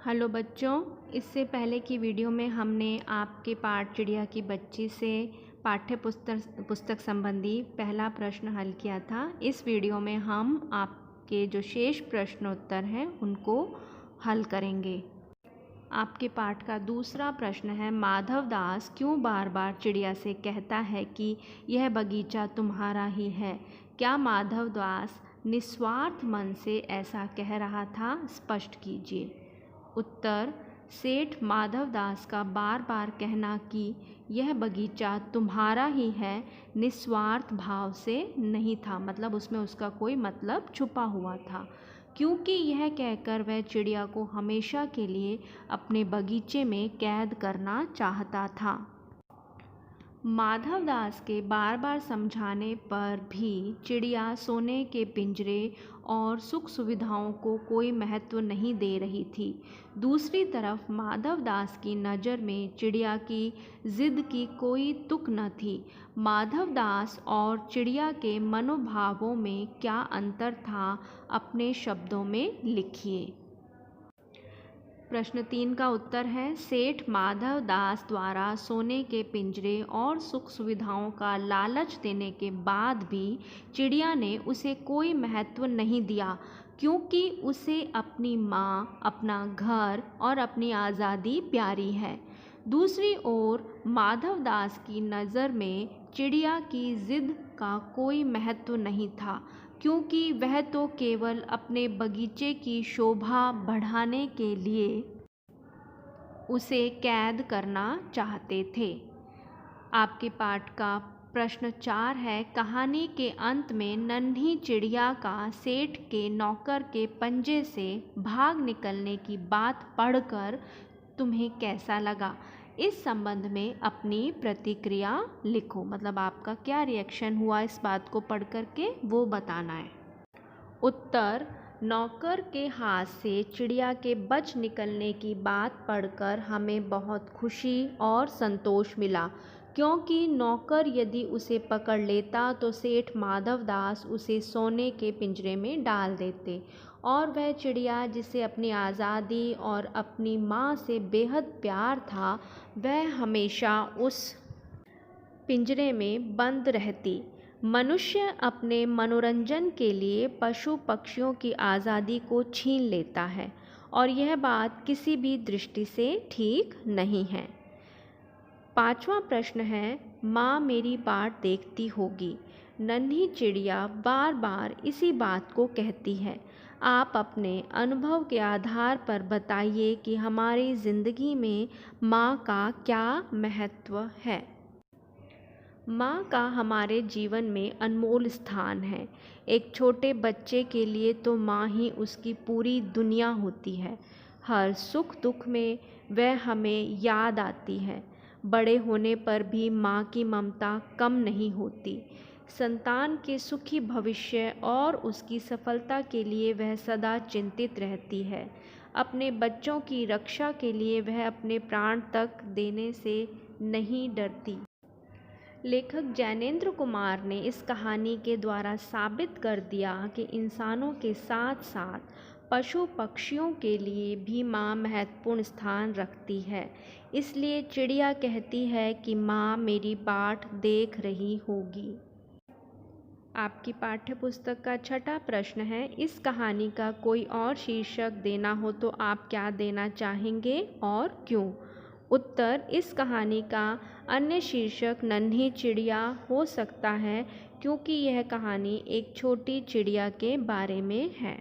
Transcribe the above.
Hello बच्चों, इससे पहले की वीडियो में हमने आपके पाठ चिड़िया की बच्ची से पाठ्य पुस्तक संबंधी पहला प्रश्न हल किया था। इस वीडियो में हम आपके जो शेष प्रश्नोत्तर हैं उनको हल करेंगे। आपके पाठ का दूसरा प्रश्न है, माधव दास क्यों बार बार चिड़िया से कहता है कि यह बगीचा तुम्हारा ही है? क्या माधव दास निस्वार्थ मन से ऐसा कह रहा था? स्पष्ट कीजिए। उत्तर, सेठ माधव दास का बार बार कहना कि यह बगीचा तुम्हारा ही है निस्वार्थ भाव से नहीं था, मतलब उसमें उसका कोई मतलब छुपा हुआ था, क्योंकि यह कहकर वह चिड़िया को हमेशा के लिए अपने बगीचे में कैद करना चाहता था। माधव दास के बार बार समझाने पर भी चिड़िया सोने के पिंजरे और सुख सुविधाओं को कोई महत्व नहीं दे रही थी। दूसरी तरफ माधव दास की नज़र में चिड़िया की जिद की कोई तुक न थी। माधव दास और चिड़िया के मनोभावों में क्या अंतर था, अपने शब्दों में लिखिए। प्रश्न 3 का उत्तर है, सेठ माधव दास द्वारा सोने के पिंजरे और सुख सुविधाओं का लालच देने के बाद भी चिड़िया ने उसे कोई महत्व नहीं दिया, क्योंकि उसे अपनी माँ, अपना घर और अपनी आज़ादी प्यारी है। दूसरी ओर माधव दास की नज़र में चिड़िया की जिद का कोई महत्व नहीं था, क्योंकि वह तो केवल अपने बगीचे की शोभा बढ़ाने के लिए उसे कैद करना चाहते थे। आपके पाठ का प्रश्न 4 है, कहानी के अंत में नन्ही चिड़िया का सेठ के नौकर के पंजे से भाग निकलने की बात पढ़कर तुम्हें कैसा लगा? इस संबंध में अपनी प्रतिक्रिया लिखो, मतलब आपका क्या रिएक्शन हुआ इस बात को पढ़ कर के वो बताना है। उत्तर, नौकर के हाथ से चिड़िया के बच निकलने की बात पढ़कर हमें बहुत खुशी और संतोष मिला, क्योंकि नौकर यदि उसे पकड़ लेता तो सेठ माधव दास उसे सोने के पिंजरे में डाल देते और वह चिड़िया जिसे अपनी आज़ादी और अपनी माँ से बेहद प्यार था, वह हमेशा उस पिंजरे में बंद रहती। मनुष्य अपने मनोरंजन के लिए पशु पक्षियों की आज़ादी को छीन लेता है और यह बात किसी भी दृष्टि से ठीक नहीं है। 5वां प्रश्न है, माँ मेरी बाट देखती होगी। नन्ही चिड़िया बार बार इसी बात को कहती है। आप अपने अनुभव के आधार पर बताइए कि हमारी ज़िंदगी में माँ का क्या महत्व है। माँ का हमारे जीवन में अनमोल स्थान है। एक छोटे बच्चे के लिए तो माँ ही उसकी पूरी दुनिया होती है। हर सुख दुख में वह हमें याद आती है। बड़े होने पर भी माँ की ममता कम नहीं होती। संतान के सुखी भविष्य और उसकी सफलता के लिए वह सदा चिंतित रहती है। अपने बच्चों की रक्षा के लिए वह अपने प्राण तक देने से नहीं डरती। लेखक जैनेंद्र कुमार ने इस कहानी के द्वारा साबित कर दिया कि इंसानों के साथ साथ पशु पक्षियों के लिए भी माँ महत्वपूर्ण स्थान रखती है। इसलिए चिड़िया कहती है कि माँ मेरी बाट देख रही होगी। आपकी पाठ्य पुस्तक का 6ठा प्रश्न है, इस कहानी का कोई और शीर्षक देना हो तो आप क्या देना चाहेंगे और क्यों? उत्तर, इस कहानी का अन्य शीर्षक नन्ही चिड़िया हो सकता है, क्योंकि यह कहानी एक छोटी चिड़िया के बारे में है।